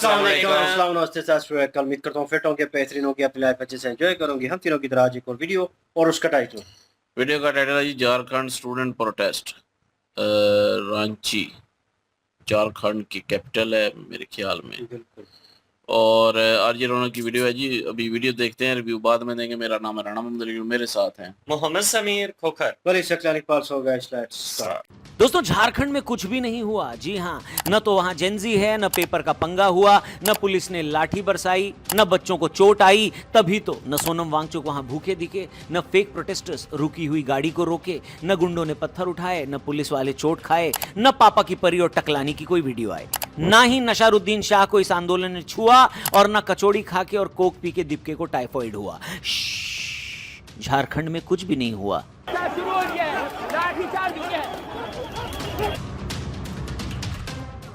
नमस्ते उम्मीद करता हूँ फिट होंगे, बेहतरीन होंगे, अपनी लाइफ अच्छे से एंजॉय करोगे। हम तीनों की तरह आज एक और वीडियो और उसका टाइटल है जी झारखंड स्टूडेंट प्रोटेस्ट। रांची झारखंड की कैपिटल है मेरे ख्याल में। बिल्कुल। और आज ये रौनक की वीडियो है जी। अभी वीडियो देखते हैं, रिव्यू बाद में देंगे। मेरा नाम है राणा मंदिर, मेरे साथ हैं मोहम्मद समीर खोखर। दोस्तों, झारखंड में कुछ भी नहीं हुआ। जी हाँ, न तो वहां जेंजी है, न पेपर का पंगा हुआ, न पुलिस ने लाठी बरसाई, न बच्चों को चोट आई। तभी तो न सोनम वांगचुक वहां भूखे दिखे, न फेक प्रोटेस्टर्स रुकी हुई गाड़ी को रोके, न गुंडों ने पत्थर उठाए, न पुलिस वाले चोट खाए, न पापा की परी और टकलानी की कोई वीडियो आए। ना ही नशारुद्दीन शाह को इस आंदोलन ने छुआ और न कचौड़ी खा के और कोक पी के दीपके को टाइफॉइड हुआ। झारखंड में कुछ भी नहीं हुआ।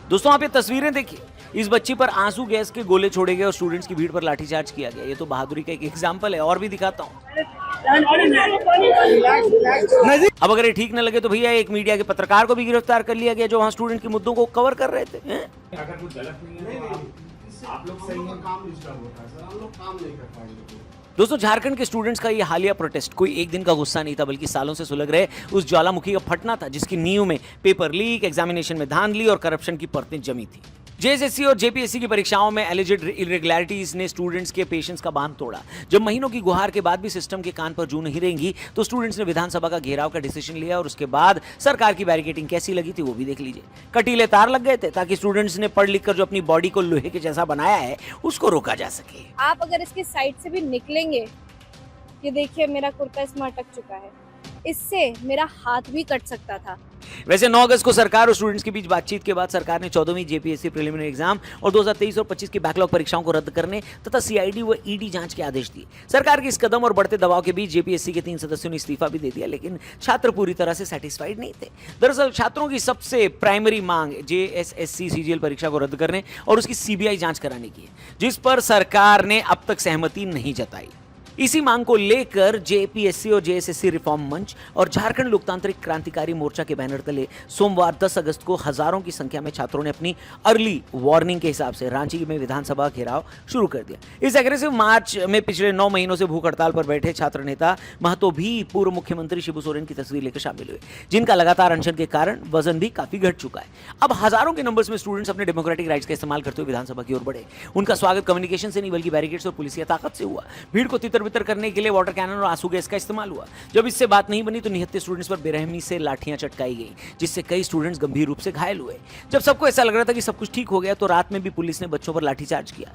दोस्तों, आप ये तस्वीरें देखिए। इस बच्ची पर आंसू गैस के गोले छोड़े गए और स्टूडेंट्स की भीड़ पर लाठीचार्ज किया गया। ये तो बहादुरी का एक एग्जाम्पल है। और भी दिखाता हूं। अब अगर ये ठीक न लगे तो भैया, एक मीडिया के पत्रकार को भी गिरफ्तार कर लिया गया जो वहां स्टूडेंट के मुद्दों को कवर कर रहे थे। अगर कुछ गलत नहीं है आप लोग सही है, काम डिस्टर्ब होता है सर, हम लोग काम नहीं कर पाएंगे। दोस्तों, झारखंड के स्टूडेंट्स का ये हालिया प्रोटेस्ट कोई एक दिन का गुस्सा नहीं था, बल्कि सालों से सुलग रहे उस ज्वालामुखी का फटना था जिसकी नींव में पेपर लीक, एग्जामिनेशन में धांधली और करप्शन की परतें जमी थी। जेएसएससी और जेपीएससी की परीक्षाओं में एलिजिड इरेगुलरिटीज ने स्टूडेंट्स के पेशेंस का बांध तोड़ा। जब महीनों की गुहार के बाद भी सिस्टम के कान पर जू नहीं रहेंगी तो स्टूडेंट्स ने विधानसभा का घेराव का डिसीजन लिया और उसके बाद सरकार की बैरिकेडिंग कैसी लगी थी वो भी देख लीजिए। कटीले तार लग गए थे ताकि स्टूडेंट्स ने पढ़ लिख कर जो अपनी बॉडी को लोहे के जैसा बनाया है उसको रोका जा सके। आप अगर इसके साइड से भी निकलेंगे, ये देखिए मेरा कुर्ता इसमें अटक चुका है, इससे मेरा हाथ भी कट सकता था। वैसे 9 अगस्त को सरकार और स्टूडेंट्स के बीच बातचीत के बाद सरकार ने 14वीं जेपीएससी प्रीलिमिनरी एग्जाम और 2023 और 25 की बैकलॉग परीक्षाओं को रद्द करने तथा सीआईडी व ईडी जांच के आदेश दिए। सरकार के इस कदम और बढ़ते दबाव के बीच जेपीएससी के 3 सदस्यों ने इस्तीफा भी दे दिया, लेकिन छात्र पूरी तरह से सेटिस्फाइड नहीं थे। दरअसल छात्रों की सबसे प्राइमरी मांग जेएसएससी सीजीएल परीक्षा को रद्द करने और उसकी सीबीआई जांच कराने की है, जिस पर सरकार ने अब तक सहमति नहीं जताई। इसी मांग को लेकर जेपीएससी और जेएसएससी रिफॉर्म मंच और झारखंड लोकतांत्रिक क्रांतिकारी मोर्चा के बैनर तले सोमवार 10 अगस्त को हजारों की संख्या में छात्रों ने अपनी अर्ली वार्निंग के हिसाब से रांची में विधानसभा घेराव शुरू कर दिया। इस एग्रेसिव मार्च में पिछले 9 महीनों से भूख हड़ताल पर बैठे छात्र नेता महतो भी पूर्व मुख्यमंत्री शिबू सोरेन की तस्वीर लेकर शामिल हुए, जिनका लगातार अनशन के कारण वजन भी काफी घट चुका है। अब हजारों के नंबर्स में स्टूडेंट्स अपने डेमोक्रेटिक राइट्स का इस्तेमाल करते हुए विधानसभा की ओर बढ़े। उनका स्वागत कम्युनिकेशन से नहीं बल्कि बैरिकेड्स और पुलिसिया ताकत से हुआ। भीड़ को तितर करने के लिए वाटर कैनन और आंसू गैस का इस्तेमाल हुआ। जब इससे बात नहीं बनी तो निहत्थे स्टूडेंट्स पर बेरहमी से लाठियां चटकाई गई, जिससे कई स्टूडेंट्स गंभीर रूप से घायल हुए। जब सबको ऐसा लग रहा था कि सब कुछ ठीक हो गया तो रात में भी पुलिस ने बच्चों पर लाठीचार्ज किया।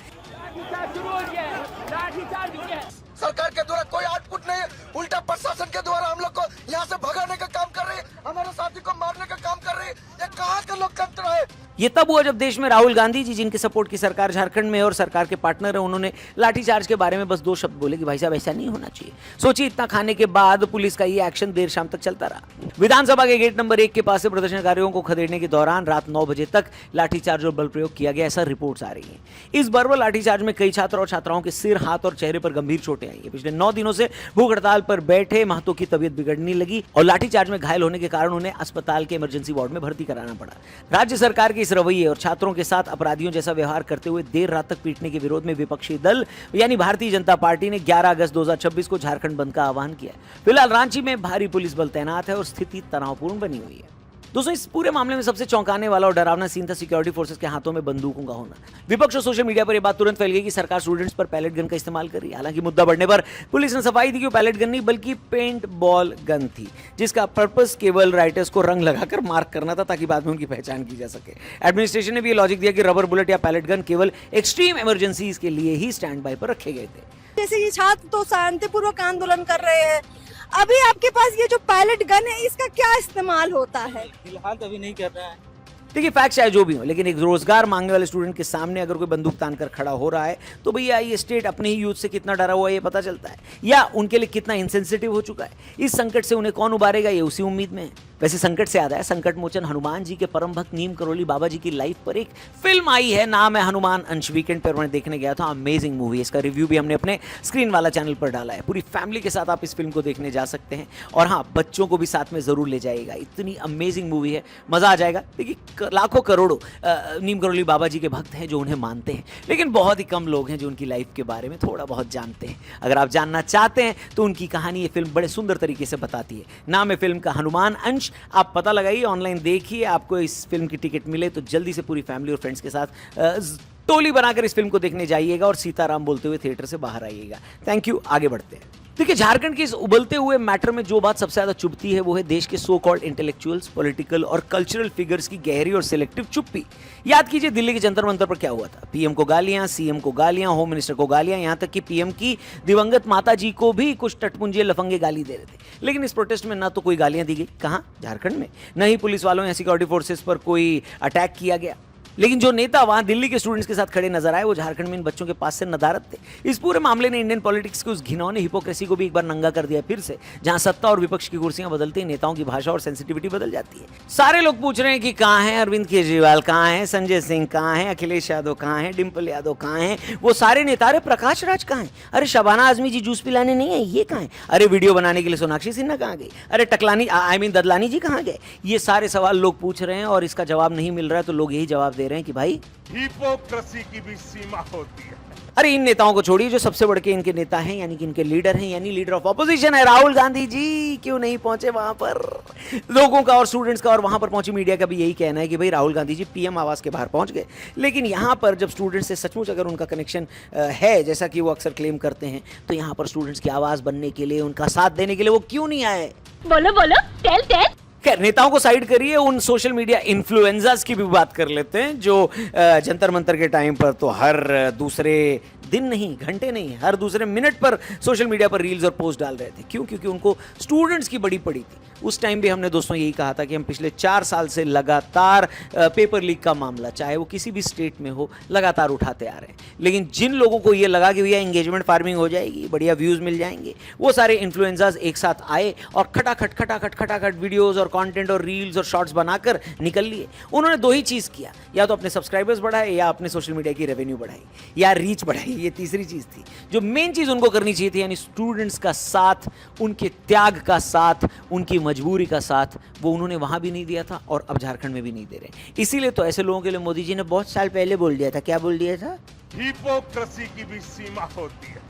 सरकार के द्वारा कोई आउटपुट नहीं है, उल्टा प्रशासन के द्वारा हम लोग को यहाँ से भगाने का काम कर रहे हैं, हमारे साथी को मारने का काम कर रहे हैं। ये कहाँ का लोकतंत्र है? ये तब हुआ जब देश में राहुल गांधी जी, जिनके सपोर्ट की सरकार झारखंड में और सरकार के पार्टनर है, उन्होंने लाठीचार्ज के बारे में बस 2 शब्द बोले कि भाई साहब ऐसा नहीं होना चाहिए। सोचिए, इतना खाने के बाद पुलिस का ये एक्शन देर शाम तक चलता रहा। विधानसभा के गेट नंबर 1 के पास से प्रदर्शनकारियों को खदेड़ने के दौरान रात 9 बजे तक लाठीचार्ज और बल प्रयोग किया गया, ऐसा रिपोर्ट्स आ रही है। इस बर्बर लाठीचार्ज में कई छात्र और छात्राओं के सिर, हाथ और चेहरे पर गंभीर चोटें आई है। पिछले 9 दिनों से भूख हड़ताल पर बैठे महतो की तबीयत बिगड़ने लगी और लाठीचार्ज में घायल होने के कारण उन्हें अस्पताल के इमरजेंसी वार्ड में भर्ती कराना पड़ा। राज्य सरकार के इस रवैये और छात्रों के साथ अपराधियों जैसा व्यवहार करते हुए देर रात तक पीटने के विरोध में विपक्षी दल यानी भारतीय जनता पार्टी ने 11 अगस्त 2026 को झारखंड बंद का आह्वान किया। फिलहाल रांची में भारी पुलिस बल तैनात है और स्थिति तनावपूर्ण बनी हुई है। दोस्तों, इस पूरे मामले में सबसे चौंकाने वाला और डरावना सीन था सिक्योरिटी फोर्सेस के हाथों में बंदूकों का होना। विपक्ष और सोशल मीडिया पर यह बात तुरंत फैल गई कि सरकार स्टूडेंट्स पर पैलेट गन का इस्तेमाल कर रही है। हालांकि मुद्दा बढ़ने पर पुलिस ने सफाई दी कि वो पैलेट गन नहीं बल्कि पेंट बॉल गन थी, जिसका पर्पस केवल राइटर्स को रंग लगाकर मार्क करना था ताकि बाद में उनकी पहचान की जा सके। एडमिनिस्ट्रेशन ने भी ये लॉजिक दिया कि रबर बुलेट या पैलेट गन केवल एक्सट्रीम इमरजेंसीज के लिए ही स्टैंड बाय पर रखे गए थे। जैसे कि छात्र तो शांतिपूर्वक आंदोलन कर रहे हैं, अभी आपके पास ये जो पायलट गन है इसका क्या इस्तेमाल होता है? फिलहाल तो अभी नहीं कर रहा है। देखिए, फैक्ट चाहे जो भी हो, लेकिन एक रोजगार मांगने वाले स्टूडेंट के सामने अगर कोई बंदूक तान कर खड़ा हो रहा है तो भैया ये स्टेट अपने ही यूथ से कितना डरा हुआ है ये पता चलता है, या उनके लिए कितना इंसेंसिटिव हो चुका है। इस संकट से उन्हें कौन उबारेगा ये उसी उम्मीद में है। वैसे संकट से याद आया, संकट मोचन हनुमान जी के परम भक्त नीम करोली बाबा जी की लाइफ पर एक फिल्म आई है, नाम है हनुमान अंश। वीकेंड पर मैं देखने गया था, अमेजिंग मूवी। इसका रिव्यू भी हमने अपने स्क्रीन वाला चैनल पर डाला है। पूरी फैमिली के साथ आप इस फिल्म को देखने जा सकते हैं, और हाँ, बच्चों को भी साथ में जरूर ले जाइएगा। इतनी अमेजिंग मूवी है, मजा आ जाएगा। देखिए, लाखों करोड़ों नीम करोली बाबा जी के भक्त हैं जो उन्हें मानते हैं, लेकिन बहुत ही कम लोग हैं जो उनकी लाइफ के बारे में थोड़ा बहुत जानते हैं। अगर आप जानना चाहते हैं तो उनकी कहानी ये फिल्म बड़े सुंदर तरीके से बताती है। नाम है फिल्म का हनुमान अंश। आप पता लगाइए, ऑनलाइन देखिए, आपको इस फिल्म की टिकट मिले तो जल्दी से पूरी फैमिली और फ्रेंड्स के साथ टोली बनाकर इस फिल्म को देखने जाइएगा और सीताराम बोलते हुए थिएटर से बाहर आइएगा। Thank you. आगे बढ़ते हैं। देखिए, झारखंड के इस उबलते हुए मैटर में जो बात सबसे ज्यादा चुभती है वो है देश के सो कॉल्ड इंटेलेक्चुअल्स, पॉलिटिकल और कल्चरल फिगर्स की गहरी और सिलेक्टिव चुप्पी। याद कीजिए दिल्ली के जंतर मंतर पर क्या हुआ था। पीएम को गालियां, सीएम को गालियां, होम मिनिस्टर को गालियां, यहां तक कि पीएम की दिवंगत माता जी को भी कुछ टटपुंजे लफंगे गाली दे रहे थे। लेकिन इस प्रोटेस्ट में ना तो कोई गालियां दी गई, कहां, झारखंड में, न ही पुलिस वालों या सिक्योरिटी फोर्सेस पर कोई अटैक किया गया। लेकिन जो नेता वहां दिल्ली के स्टूडेंट्स के साथ खड़े नजर आए वो झारखंड में इन बच्चों के पास से नदारद थे। इस पूरे मामले ने इंडियन पॉलिटिक्स की उस घिनौने हिपोक्रेसी को भी एक बार नंगा कर दिया फिर से, जहां सत्ता और विपक्ष की कुर्सियां बदलते ही नेताओं की भाषा और सेंसिटिविटी बदल जाती है। सारे लोग पूछ रहे हैं कि कहां है अरविंद केजरीवाल, कहां है संजय सिंह, कहां है अखिलेश यादव, कहां है डिम्पल यादव, कहां है वो सारे नेता, अरे प्रकाश राज कहां है, अरे शबाना आजमी जी जूस पिलाने नहीं है, ये कहां है, अरे वीडियो बनाने के लिए सोनाक्षी सिन्हा कहां गई, अरे टकलानी ददलानी जी कहां गए। ये सारे सवाल लोग पूछ रहे हैं और इसका जवाब नहीं मिल रहा है, तो लोग यही जवाब दे रहे हैं कि भाई हिपोक्रेसी की भी सीमा होती है। अरे इन नेताओं को छोड़िए, जो सबसे बढ़ के इनके नेता हैं, यानी कि इनके लीडर हैं, यानी लीडर ऑफ ऑपोजिशन है राहुल गांधी जी, क्यों नहीं पहुंचे वहां पर। लोगों का और स्टूडेंट्स का और वहां पर पहुंची मीडिया का भी यही कहना है कि भाई राहुल गांधी जी पीएम आवास के बाहर पहुंच गए। लेकिन यहां पर जब स्टूडेंट्स से सचमुच अगर उनका कनेक्शन है, जैसा कि वो अक्सर क्लेम करते हैं, तो यहां पर स्टूडेंट्स की आवाज बनने के लिए, उनका साथ देने के लिए वो क्यों नहीं आए। बोलो बोलो, टेल। खैर, नेताओं को साइड करिए, उन सोशल मीडिया इन्फ्लुएंसर्स की भी बात कर लेते हैं जो जंतर मंतर के टाइम पर तो हर दूसरे दिन नहीं, घंटे नहीं, हर दूसरे मिनट पर सोशल मीडिया पर रील्स और पोस्ट डाल रहे थे। क्यों? क्योंकि उनको स्टूडेंट्स की बड़ी पड़ी थी। उस टाइम भी हमने दोस्तों यही कहा था कि हम पिछले 4 साल से लगातार पेपर लीक का मामला, चाहे वो किसी भी स्टेट में हो, लगातार उठाते आ रहे हैं। लेकिन जिन लोगों को ये लगा कि भैया एंगेजमेंट फार्मिंग हो जाएगी, बढ़िया व्यूज मिल जाएंगे, वो सारे इन्फ्लुएंसर्स एक साथ आए और खटाखट वीडियोस और कंटेंट और रील्स और शॉर्ट्स बनाकर निकल लिए। उन्होंने 2 ही चीज किया, या तो अपने सब्सक्राइबर्स बढ़ाए, या अपने सोशल मीडिया की रेवेन्यू बढ़ाई, या रीच बढ़ाई। ये तीसरी चीज थी। जो मेन चीज उनको करनी चाहिए थी, यानी स्टूडेंट्स का साथ, उनके त्याग का साथ, उनकी मजबूरी का साथ, वो उन्होंने वहां भी नहीं दिया था और अब झारखंड में भी नहीं दे रहे। इसीलिए तो ऐसे लोगों के लिए मोदी जी ने बहुत साल पहले बोल दिया था, क्या बोल दिया था, हिपोक्रेसी की भी सीमा होती है।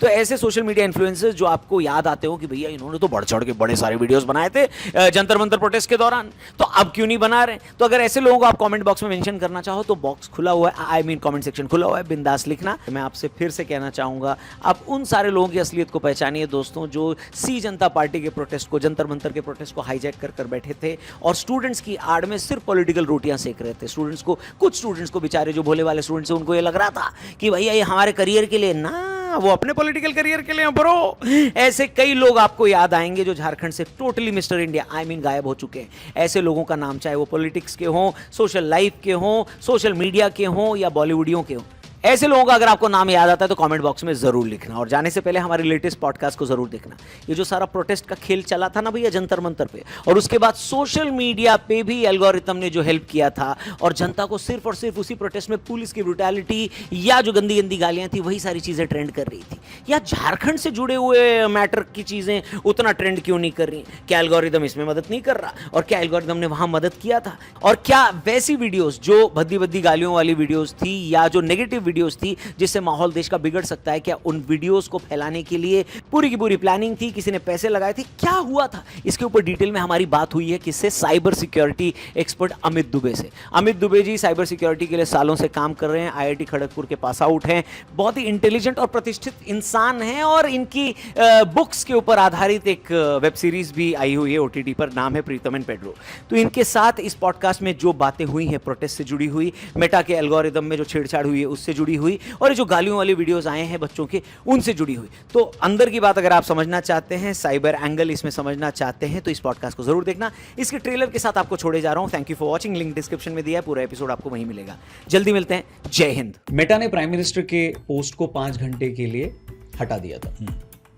तो ऐसे सोशल मीडिया इन्फ्लुएंसर्स जो आपको याद आते हो कि भैया इन्होंने तो बढ़ चढ़ के बड़े सारे वीडियोस बनाए थे जंतर मंतर प्रोटेस्ट के दौरान, तो अब क्यों नहीं बना रहे। तो अगर ऐसे लोगों को आप कमेंट बॉक्स में मेंशन करना चाहो तो बॉक्स खुला हुआ है, कमेंट सेक्शन खुला हुआ है, बिंदास लिखना। मैं आपसे फिर से कहना चाहूंगा, आप उन सारे लोगों की असलियत को पहचानिए दोस्तों, जो सी जनता पार्टी के प्रोटेस्ट को, जंतर मंतर के प्रोटेस्ट को हाईजैक कर बैठे थे और स्टूडेंट्स की आड़ में सिर्फ पॉलिटिकल रोटियां सेक रहे थे। स्टूडेंट्स को, कुछ स्टूडेंट्स को, बेचारे जो भोले वाले स्टूडेंट्स, उनको ये लग रहा था कि भैया ये हमारे करियर के लिए ना, वो अपने पॉलिटिकल करियर के लिए ब्रो। ऐसे कई लोग आपको याद आएंगे जो झारखंड से टोटली मिस्टर इंडिया गायब हो चुके हैं। ऐसे लोगों का नाम, चाहे वो पॉलिटिक्स के हों, सोशल लाइफ के हों, सोशल मीडिया के हों या बॉलीवुडियों के हों, ऐसे लोगों का अगर आपको नाम याद आता है तो कमेंट बॉक्स में जरूर लिखना। और जाने से पहले हमारे लेटेस्ट पॉडकास्ट को जरूर देखना। ये जो सारा प्रोटेस्ट का खेल चला था ना भैया जंतर मंतर पे, और उसके बाद सोशल मीडिया पे भी एल्गोरिथम ने जो हेल्प किया था, और जनता को सिर्फ और सिर्फ उसी प्रोटेस्ट में पुलिस की ब्रुटैलिटी या जो गंदी गंदी गालियां थी, वही सारी चीजें ट्रेंड कर रही थी। या झारखंड से जुड़े हुए मैटर की चीजें उतना ट्रेंड क्यों नहीं कर रही? क्या एल्गोरिथम इसमें मदद नहीं कर रहा? और क्या एल्गोरिथम ने वहां मदद किया था? और क्या वैसी वीडियोस जो भद्दी भद्दी गालियों वाली वीडियोस थी या जो नेगेटिव वीडियोस थी जिससे माहौल देश का बिगड़ सकता है, क्या उन वीडियोस को फैलाने के लिए पूरी की पूरी प्लानिंग थी? किसी ने पैसे लगाए थे? क्या हुआ था? इसके ऊपर डिटेल में हमारी बात हुई है किससे? Cyber security expert Amit Dubey से। अमित दुबे जी साइबर सिक्योरिटी के लिए सालों से काम कर रहे हैं, IIT खड़गपुर के पास आउट हैं, बहुत ही इंटेलिजेंट और प्रतिष्ठित इंसान हैं, और इनकी बुक्स के ऊपर आधारित एक वेब सीरीज भी आई हुई है OTT पर, नाम है प्रीतम एंड पेड्रो। तो इनके साथ इस पॉडकास्ट में जो बातें हुई हैं प्रोटेस्ट से जुड़ी हुई, मेटा के एल्गोरिथम में जो छेड़छाड़ हुई है उससे जुड़ी हुई, और जो गालियों वाली वीडियोस आए हैं बच्चों के, उनसे जुड़ी हुई, तो अंदर की बात अगर आप समझना चाहते हैं, साइबर एंगल इसमें समझना चाहते हैं, तो इस पॉडकास्ट को जरूर देखना। इसके ट्रेलर के साथ आपको छोड़े जा रहा हूं। Thank you for watching. Link description में दिया है, पूरा एपिसोड आपको वहीं मिलेगा। जल्दी मिलते हैं। जय हिंद। मेटा ने प्राइम मिनिस्टर के पोस्ट को 5 घंटे के लिए हटा दिया था।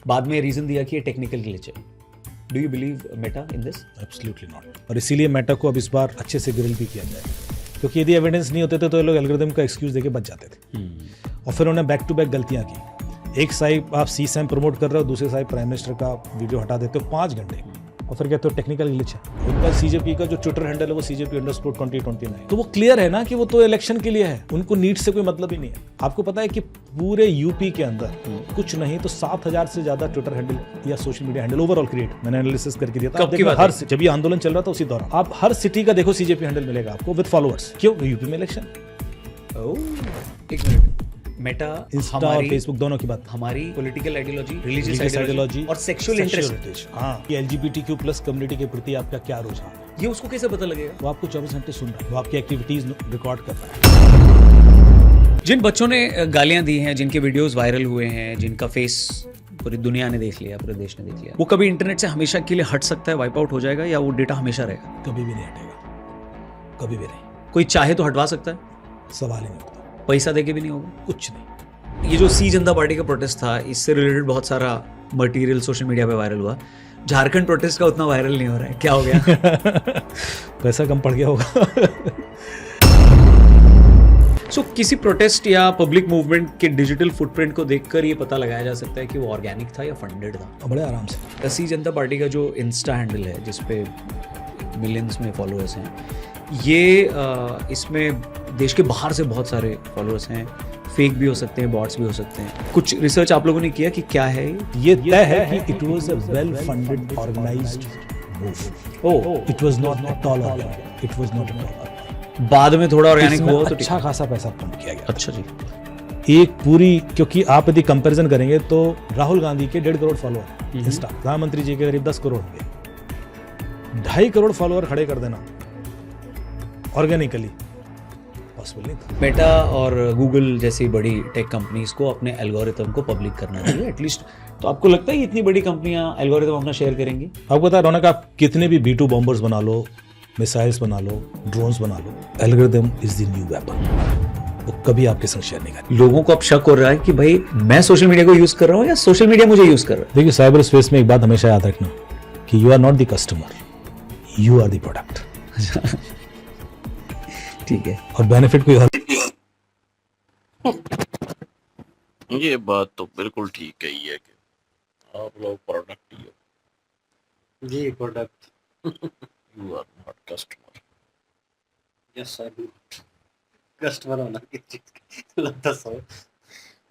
बाद में रीजन दिया कि ये टेक्निकल ग्लिच है। Do you believe Meta in this? Absolutely not. और इसीलिए मेटा को अब इस बार अच्छे से ग्रिल भी किया जाए, क्योंकि यदि एविडेंस नहीं होते थे तो ये लोग एल्गोरिदम का एक्सक्यूज देके बच जाते थे। और फिर उन्होंने बैक टू बैक गलतियां की। एक साइड आप सी सैम प्रमोट कर रहे हो, दूसरे साइड प्राइम मिनिस्टर का वीडियो हटा देते हो 5 घंटे, और फिर कहते हो टेक्निकल ग्लिच है। उनका सीजेपी का जो ट्विटर हैंडल है वो CJP_2029, तो वो क्लियर है ना कि वो तो इलेक्शन के लिए है, उनको नीट से कोई मतलब ही नहीं है। आपको पता है कि पूरे यूपी के अंदर कुछ नहीं तो 7,000 से ज्यादा ट्विटर हैंडल या social media handle overall create, मैंने एनालिसिस करके दिया था। कब की बात हर जब ये आंदोलन चल रहा था उसी दौरान आप हर सिटी का देखो सीजेपी हैंडल मिलेगा आपको विद फॉलोअर्स। क्यों? यूपी में इलेक्शन। एक मिनट, मेटा इंस्टा और हमारी फेसबुक दोनों की बात, हमारी political ideology, religious religious ideology और सेक्सुअल इंटरेस्ट, हाँ, कि LGBTQ+ कम्युनिटी के प्रति आपका क्या रुझान, ये उसको कैसे पता लगेगा? वो आपको 24 घंटे सुन रहा है, वो आपकी एक्टिविटीज रिकॉर्ड कर रहा है। जिन बच्चों ने गालियां दी हैं, जिनके वीडियोस वायरल हुए हैं, जिनका फेस पूरी दुनिया ने देख लिया, पूरे देश ने देख लिया, वो कभी इंटरनेट से हमेशा के लिए हट सकता है, वाइप आउट हो जाएगा, या वो डेटा हमेशा रहेगा? कभी भी नहीं हटेगा, कभी भी नहीं। कोई चाहे तो हटवा सकता है? सवाल ही नहीं उठता। पैसा देके भी नहीं होगा? कुछ नहीं। ये जो सी जनता पार्टी का प्रोटेस्ट था, इससे रिलेटेड बहुत सारा मटेरियल सोशल मीडिया पे वायरल हुआ। झारखंड प्रोटेस्ट का उतना वायरल नहीं हो रहा है, क्या हो गया? पैसा कम पड़ गया होगा। सो किसी प्रोटेस्ट या पब्लिक मूवमेंट के डिजिटल फुटप्रिंट को देखकर ये पता लगाया जा सकता है कि वो ऑर्गेनिक था या फंडेड था? बड़े आराम से। सी जनता पार्टी का जो इंस्टा हैंडल है, जिसपे मिलियंस में फॉलोअर्स हैं, ये इसमें देश के बाहर से बहुत सारे फॉलोअर्स हैं, फेक भी हो सकते हैं, बॉट्स भी हो सकते हैं। कुछ रिसर्च आप लोगों ने किया कि क्या है ये तय है कि it was a well funded organised move. Oh, it was not at all organised, it was not at all. बाद में थोड़ा ऑर्गेनिक हुआ तो अच्छा खासा पैसा पंप किया गया। अच्छा जी। एक पूरी, क्योंकि आप यदि कंपैरिजन करेंगे तो राहुल गांधी के 1.5 करोड़ फॉलोअर इंस्टा, प्रधानमंत्री जी के करीब 10 करोड़ होंगे। 2.5 करोड़ फॉलोअर खड़े कर देना ऑर्गेनिकली पॉसिबल नहीं था। मेटा और गूगल जैसी बड़ी टेक कंपनीज को अपने एल्गोरिथम को पब्लिक करना चाहिए एटलीस्ट। तो आपको लगता है ये इतनी बड़ी कंपनियां एल्गोरिथम अपना शेयर करेंगी? आपको पता है रौनक, आप कितने भी B2 बॉम्बर्स बना लो, मिसाइल्स बना लो, ड्रोन्स बना लो, algorithm is the new weapon. वो कभी आपके संग शेयर नहीं करेंगे। लोगों को अब शक हो रहा है कि भाई मैं सोशल मीडिया को यूज कर रहा हूँ या सोशल मीडिया मुझे यूज कर रहा है। देखिए, साइबर स्पेस में एक बात हमेशा याद रखना कि you are not the customer, you are the product. ठीक है। और बेनिफिट कोई और। ये बात तो बिल्कुल ठीक कही है कि आप लोग प्रोडक्ट ही हो। जी, product. You are not customer. Yes I do. Customer होना किस चीज की लगता सो।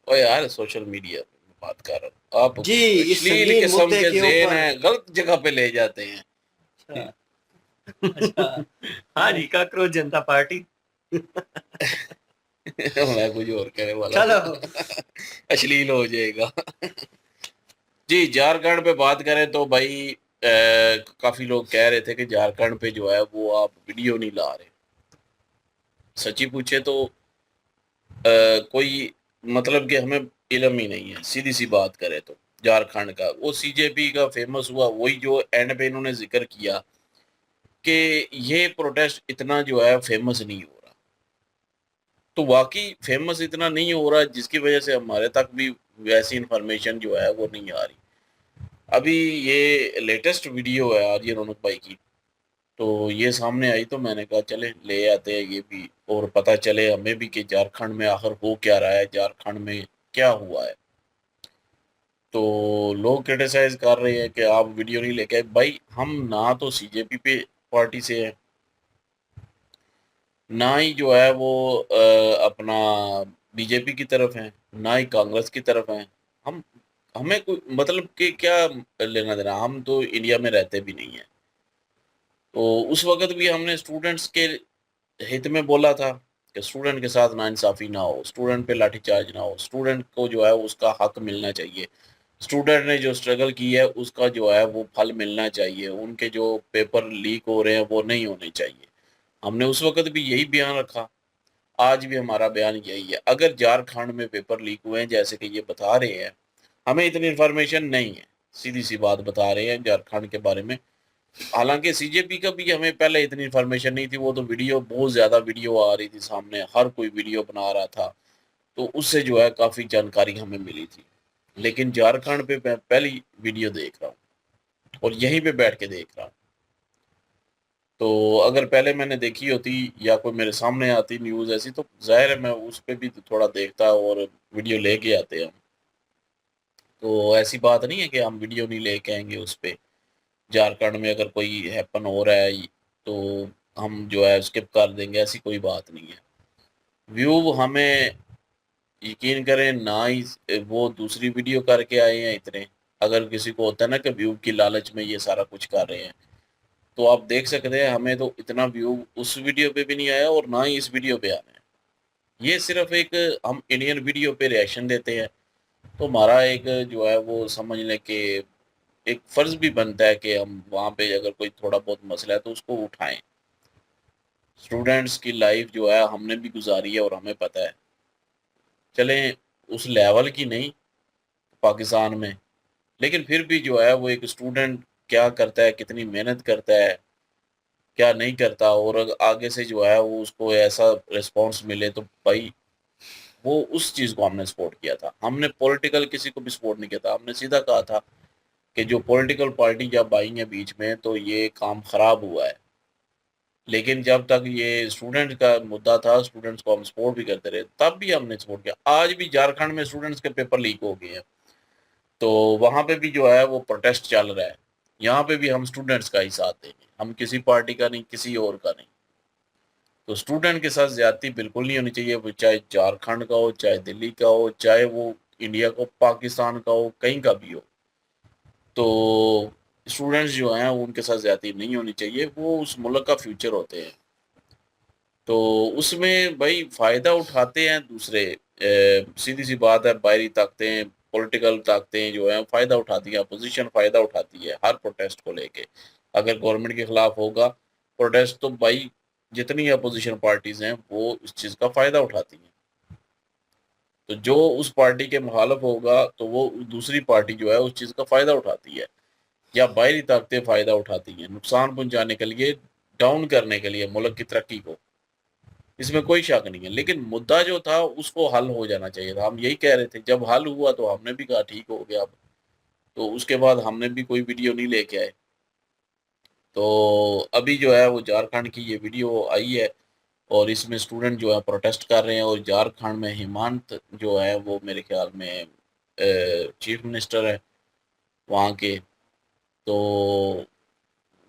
ओ यार, सोशल मीडिया में बात कर रहा हूं। आप जी, इस अश्लील संगीन किस्म मुद्दे के के ज़हन ऊपर। हैं, गलत जगह पे ले जाते हैं। अच्छा। हाँ जी, काकरोच जनता पार्टी। मैं कुछ और कहने वाला चलो। अश्लील हो जाएगा। जी, झारखंड पे बात करें तो भाई काफी लोग कह रहे थे कि झारखंड पे जो है वो आप वीडियो नहीं ला रहे। सच्ची पूछे तो कोई मतलब कि हमें इल्म ही नहीं है। सीधी सी बात करें तो झारखंड का वो CJP का फेमस हुआ, वही जो एंड पे इन्होंने जिक्र किया कि ये प्रोटेस्ट इतना जो है फेमस नहीं हो रहा। तो वाकई फेमस इतना नहीं हो रहा, जिसकी वजह से हमारे तक भी वैसी इंफॉर्मेशन जो है वो नहीं आ रही। अभी ये लेटेस्ट वीडियो है आज ये रौनक भाई की, तो ये सामने आई तो मैंने कहा चले ले आते हैं ये भी, और पता चले हमें भी कि झारखंड में आखिर हो क्या रहा है, झारखंड में क्या हुआ है। तो लोग क्रिटिसाइज कर रहे हैं कि आप वीडियो नहीं लेके आए। भाई हम ना तो CJP पे पार्टी से हैं, ना ही जो है वो अपना BJP की तरफ हैं, ना ही कांग्रेस की तरफ हैं। हमें कोई मतलब कि क्या लेना देना, हम तो इंडिया में रहते भी नहीं हैं। तो उस वक्त भी हमने स्टूडेंट्स के हित में बोला था कि स्टूडेंट के साथ नाइंसाफ़ी ना हो, स्टूडेंट पे लाठीचार्ज ना हो, स्टूडेंट को जो है उसका हक मिलना चाहिए, स्टूडेंट ने जो स्ट्रगल की है उसका जो है वो फल मिलना चाहिए, उनके जो पेपर लीक हो रहे हैं वो नहीं होने चाहिए। हमने उस वक्त भी यही बयान रखा, आज भी हमारा बयान यही है। अगर झारखंड में पेपर लीक हुए हैं जैसे कि ये बता रहे हैं, हमें इतनी इन्फॉर्मेशन नहीं है, सीधी सी बात बता रहे हैं झारखंड के बारे में। हालांकि CJP का भी हमें पहले इतनी इन्फॉर्मेशन नहीं थी, वो तो वीडियो बहुत ज़्यादा वीडियो आ रही थी सामने, हर कोई वीडियो बना रहा था, तो उससे जो है काफ़ी जानकारी हमें मिली थी। लेकिन झारखंड पे मैं पहली वीडियो देख रहा हूँ। और यहीं पे बैठ के देख रहा हूँ। तो अगर पहले मैंने देखी होती या कोई मेरे सामने आती न्यूज़ ऐसी, तो ज़ाहिर है मैं उस पे भी थोड़ा देखता और वीडियो लेके आते हम। तो ऐसी बात नहीं है कि हम वीडियो नहीं लेके आएंगे उस पे। झारखंड में अगर कोई हैपन हो रहा है तो हम जो है स्किप कर देंगे, ऐसी कोई बात नहीं है। व्यू हमें, यकीन करें, ना ही वो दूसरी वीडियो करके आए हैं इतने। अगर किसी को होता है ना कि व्यू की लालच में ये सारा कुछ कर रहे हैं, तो आप देख सकते हैं हमें तो इतना व्यू उस वीडियो पे भी नहीं आया और ना ही इस वीडियो पे आना है। ये सिर्फ एक हम इंडियन वीडियो पे रिएक्शन देते हैं, तो हमारा एक जो है वो समझ लें कि एक फ़र्ज़ भी बनता है कि हम वहाँ पे अगर कोई थोड़ा बहुत मसला है तो उसको उठाएं। स्टूडेंट्स की लाइफ जो है हमने भी गुजारी है और हमें पता है। चलें उस लेवल की नहीं पाकिस्तान में, लेकिन फिर भी जो है वो एक स्टूडेंट क्या करता है, कितनी मेहनत करता है, क्या नहीं करता, और आगे से जो है वो उसको ऐसा रिस्पॉन्स मिले, तो भाई वो उस चीज़ को हमने सपोर्ट किया था। हमने पॉलिटिकल किसी को भी सपोर्ट नहीं किया था। हमने सीधा कहा था कि जो पॉलिटिकल पार्टी जब आई है बीच में तो ये काम ख़राब हुआ है। लेकिन जब तक ये स्टूडेंट का मुद्दा था, स्टूडेंट्स को हम सपोर्ट भी करते रहे, तब भी हमने सपोर्ट किया। आज भी झारखंड में स्टूडेंट्स के पेपर लीक हो गए हैं, तो वहाँ पे भी जो है वो प्रोटेस्ट चल रहा है। यहाँ पे भी हम स्टूडेंट्स का ही साथ देंगे, हम किसी पार्टी का नहीं, किसी और का नहीं। तो स्टूडेंट के साथ ज्यादती बिल्कुल नहीं होनी चाहिए, वो चाहे झारखंड का हो, चाहे दिल्ली का हो, चाहे वो इंडिया को पाकिस्तान का हो, कहीं का भी हो। तो स्टूडेंट्स जो हैं उनके साथ ज्यादती नहीं होनी चाहिए, वो उस मुल्क का फ्यूचर होते हैं। तो उसमें भाई फ़ायदा उठाते हैं दूसरे, सीधी सी बात है, बाहरी ताकतें, पॉलिटिकल ताकतें जो हैं फ़ायदा उठाती हैं, अपोजिशन फ़ायदा उठाती है हर प्रोटेस्ट को लेके। अगर गवर्नमेंट के ख़िलाफ़ होगा प्रोटेस्ट, तो भाई जितनी अपोजिशन पार्टीज़ हैं वो इस चीज़ का फ़ायदा उठाती हैं। तो जो उस पार्टी के मुखालिफ होगा तो वो दूसरी पार्टी जो है उस चीज़ का फ़ायदा उठाती है, या बाहरी ताकतें फ़ायदा उठाती हैं नुकसान पहुँचाने के लिए, डाउन करने के लिए मुल्क की तरक्की को। इसमें कोई शक नहीं है, लेकिन मुद्दा जो था उसको हल हो जाना चाहिए था। हम यही कह रहे थे, जब हल हुआ तो हमने भी कहा ठीक हो गया अब। तो उसके बाद हमने भी कोई वीडियो नहीं लेके आए। तो अभी जो है वो झारखंड की ये वीडियो आई है और इसमें स्टूडेंट जो है प्रोटेस्ट कर रहे हैं, और झारखंड में हेमंत जो है वो मेरे ख्याल में चीफ मिनिस्टर है वहाँ के। तो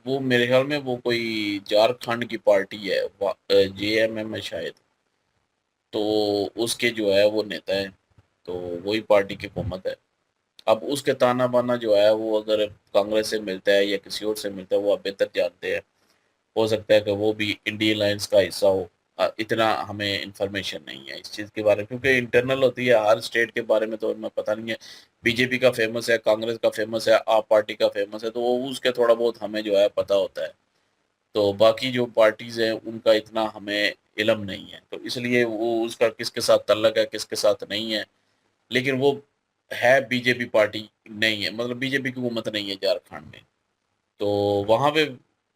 वो मेरे ख्याल में वो कोई झारखंड की पार्टी है, JMM है शायद, तो उसके जो है वो नेता है, तो वही पार्टी की हुकूमत है। अब उसके ताना बाना जो है वो अगर कांग्रेस से मिलता है या किसी और से मिलता है वो आप बेहतर जानते हैं। हो सकता है कि वो भी इंडियन अलायंस का हिस्सा हो। इतना हमें इंफॉर्मेशन नहीं है इस चीज़ के बारे में, क्योंकि इंटरनल होती है हर स्टेट के बारे में, तो हमें पता नहीं है। बीजेपी का फेमस है, कांग्रेस का फेमस है, आप पार्टी का फेमस है, तो वो उसके थोड़ा बहुत हमें जो है पता होता है। तो बाकी जो पार्टीज़ हैं उनका इतना हमें इल्म नहीं है, तो इसलिए वो उसका किसके साथ तल्लक है किसके साथ नहीं है। लेकिन वो है बीजेपी पार्टी नहीं है, मतलब बीजेपी की हुकूमत नहीं है झारखंड में। तो वहाँ पे